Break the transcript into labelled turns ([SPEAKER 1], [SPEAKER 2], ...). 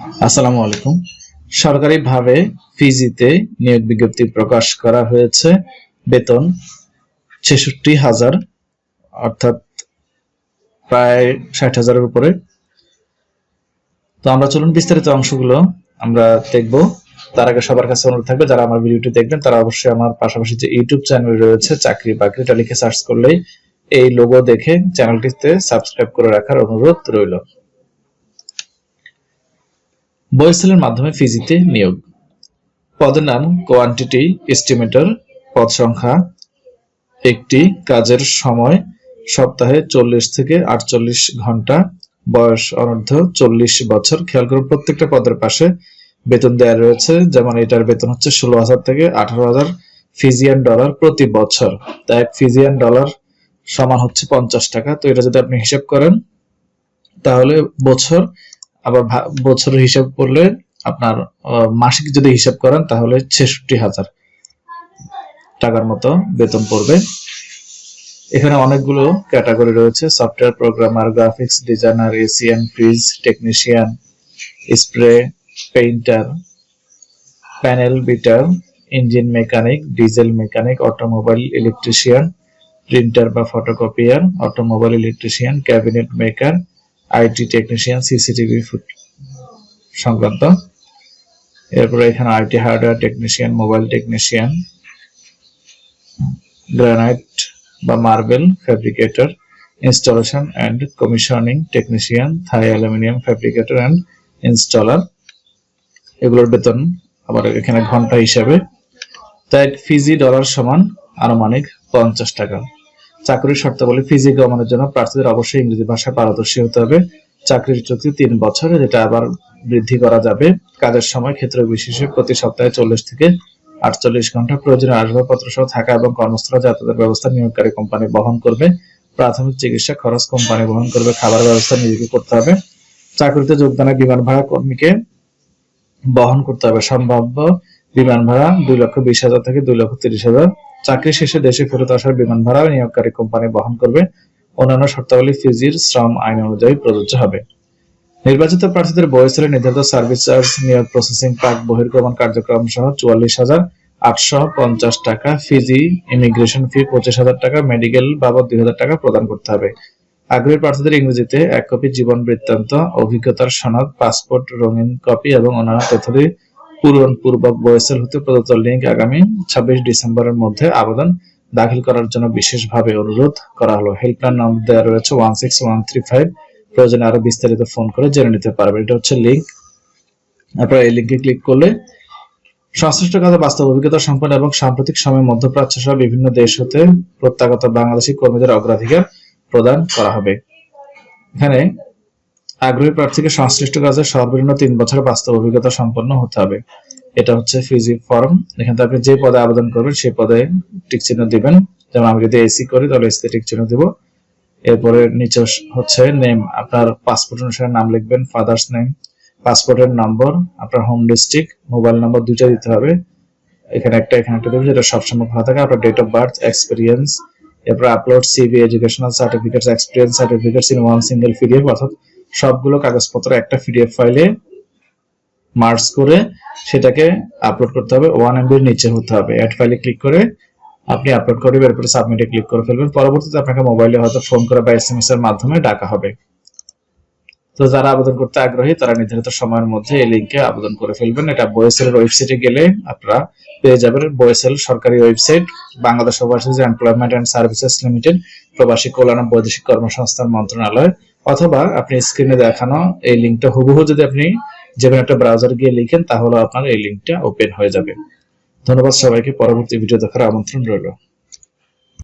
[SPEAKER 1] আসসালামু আলাইকুম। সরকারিভাবে ফিজিতে নিয়োগ বিজ্ঞপ্তি প্রকাশ করা হয়েছে। বেতন ৬৬,০০০, অর্থাৎ প্রায় ৬০,০০০-এর উপরে। তো আমরা চলুন বিস্তারিত অংশগুলো আমরা দেখব। তার আগে সবার কাছে অনুরোধ থাকবে, যারা আমার ভিডিওটি দেখবেন তারা অবশ্যই আমার পাশাপাশি যে ইউটিউব চ্যানেল রয়েছে চাকরি বাকরি, এটা লিখে সার্চ করলেই এই লোগো দেখে চ্যানেলটিতে সাবস্ক্রাইব করে রাখার অনুরোধ রইল। বয়েসেলের মাধ্যমে ফিজিতে নিয়োগ। পদের নাম কোয়ান্টিটি এস্টিমেটর। পদ সংখ্যা একটি। কাজের সময় সপ্তাহে 40 থেকে 48 ঘন্টা। বয়স অনূর্ধ্ব 40 বছর। খেয়াল করুন প্রত্যেকটা পদের পাশে বেতন দেওয়া রয়েছে। যেমন এটার বেতন হচ্ছে 16,000 থেকে 18,000 ফিজিয়ান ডলার প্রতি বছর। তাই এক ফিজিয়ান ডলার সমান হচ্ছে 50 টাকা। তো এটা যদি আপনি হিসাব করেন তাহলে বছর, আবার বছরের হিসাব করলে আপনার মাসিক যদি হিসাব করেন তাহলে 66,000 টাকার মতো বেতন পড়বে। এখানে অনেকগুলো ক্যাটাগরি রয়েছে: software programmer, graphics designer, AC and fridge technician, spray painter, panel beater, engine mechanic, diesel mechanic, automobile electrician, printer বা photocopier, automobile electrician, cabinet maker, IT technician, CCTV ফুট সংক্রান্ত। এরপরে এখানে IT hardware technician, mobile technician, granite বা marble fabricator, installation and commissioning technician, Thai aluminium fabricator and installer. এগুলোর বেতন আবার এখানে ঘন্টা হিসাবে। তাই ফিজি ডলার সমান আনুমানিক 50 টাকা। চাকরির শর্তাবলী: ফিজি গমনের জন্য প্রার্থীদের অবশ্যই ইংরেজি ভাষায় পারদর্শী হতে হবে। চাকরির চুক্তি 3 বছর, যেটা আবার বৃদ্ধি করা যাবে। কাজের সময় ক্ষেত্র বিশেষে প্রতি সপ্তাহে 40 থেকে 48 ঘন্টা। প্রয়োজনীয় আসবাবপত্র সহ থাকা এবং কর্মস্থলে যাতায়াতের ব্যবস্থা নিয়োগকারী কোম্পানি বহন করবে। প্রাথমিক চিকিৎসা খরচ কোম্পানি বহন করবে। খাবার ব্যবস্থা নিজেকে করতে হবে। চাকরিতে যোগদানের বিমান ভাড়া কর্মীকে বহন করতে হবে। সম্ভাব্য বিমান ভাড়া 2,20,000 থেকে 2,30,000। চাকরি শেষে দেশে ফেরত আসার বিমান ভাড়া নিয়োগকারী কোম্পানি বহন করবে। অন্যান্য শর্তাবলী ফিজির শ্রম আইন অনুযায়ী প্রযোজ্য হবে। নির্বাচিত প্রার্থীদের বয়েসেলে নির্ধারিত সার্ভিস চার্জ, নিয়োগ প্রসেসিং, পাক বহির্গমন কার্যক্রম সহ 44,850 টাকা। ফিজি ইমিগ্রেশন ফি 25,000 টাকা। মেডিকেল বাবদ 2,000 টাকা প্রদান করতে হবে। আগ্রহী প্রার্থীদের ইংরেজিতে 1 কপি জীবন বৃত্তান্ত, অভিজ্ঞতার সনদ, পাসপোর্ট রঙিন কপি এবং অন্যান্য তথ্যাদি পূরণপূর্বক বয়েসেল হতে প্রদত্ত লিঙ্ক আগামী 26 ডিসেম্বরের মধ্যে আবেদন দাখিল করার জন্য বিশেষভাবে অনুরোধ করা হলো। হেল্পলাইন নম্বর দেওয়া রয়েছে 16135। প্রয়োজনে আরো বিস্তারিত ফোন করে জেনে নিতে পারবেন। এটা হচ্ছে লিঙ্ক। আপনারা এই লিঙ্কে ক্লিক করলে সংশ্লিষ্ট কাজে বাস্তব অভিজ্ঞতা সম্পন্ন এবং সাম্প্রতিক সময়ে মধ্যপ্রাচ্য সহ বিভিন্ন দেশ হতে প্রত্যাগত বাংলাদেশি কর্মীদের অগ্রাধিকার প্রদান করা হবে। এখানে আগ্রহী প্রার্থীকে সংশ্লিষ্ট কাজে সর্বনিম্ন 3 বছরের বাস্তব অভিজ্ঞতা সম্পন্ন হতে হবে। এটা হচ্ছে ফিজি ফর্ম। এখানে আপনি যে পদে আবেদন করবেন সেই পদে টিক চিহ্ন দিবেন। যেমন আমি যদি এসি করি তাহলে এসিতে টিক চিহ্ন দিব। এরপরে নিচে হচ্ছে নেম, আপনার পাসপোর্ট অনুসারে নাম লিখবেন, ফাদার্স নেম, পাসপোর্টের নম্বর, আপনার হোম ডিস্ট্রিক্ট, মোবাইল নম্বর 2টা দিতে হবে। এখানে একটা দেবেন, যেটা সবসময় খোলা থাকে। আপনার ডেট অফ বার্থ, এক্সপিরিয়েন্স, এরপর upload CV, educational certificates, experience certificates in one single PDF, অর্থাৎ সবগুলো কাগজপত্র একটা পিডিএফ ফাইলে মার্জ করে সেটাকে আপলোড করতে হবে। 1 MB নিচে হতে হবে। অ্যাড ফাইলে ক্লিক করে আপনি আপলোড করবেন, এরপরে সাবমিটে ক্লিক করে ফেলবেন। পরবর্তীতে আপনাকে মোবাইলে হয়তো ফোন করে বা SMS এর মাধ্যমে ডাকা হবে। তো যারা আবেদন করতে আগ্রহী তারা নির্ধারিত সময়ের মধ্যে এই লিঙ্কে আবেদন করে ফেলবেন। এটা বয়েসেলের ওয়েবসাইটে গেলে আপনারা পেয়ে যাবেন। বয়েসেল সরকারি website, Bangladesh overseas employment and services limited, প্রবাসী কল্যাণ ও বৈদেশিক কর্মসংস্থান মন্ত্রণালয়। অথবা আপনি স্ক্রিনে দেখানো এই লিঙ্কটা হুবহু যদি আপনি যে কোনো একটা ব্রাউজারে গিয়ে লিখেন তাহলে আপনার এই লিঙ্কটা ওপেন হয়ে যাবে। ধন্যবাদ সবাইকে। পরবর্তী ভিডিও দেখার আমন্ত্রণ রইল।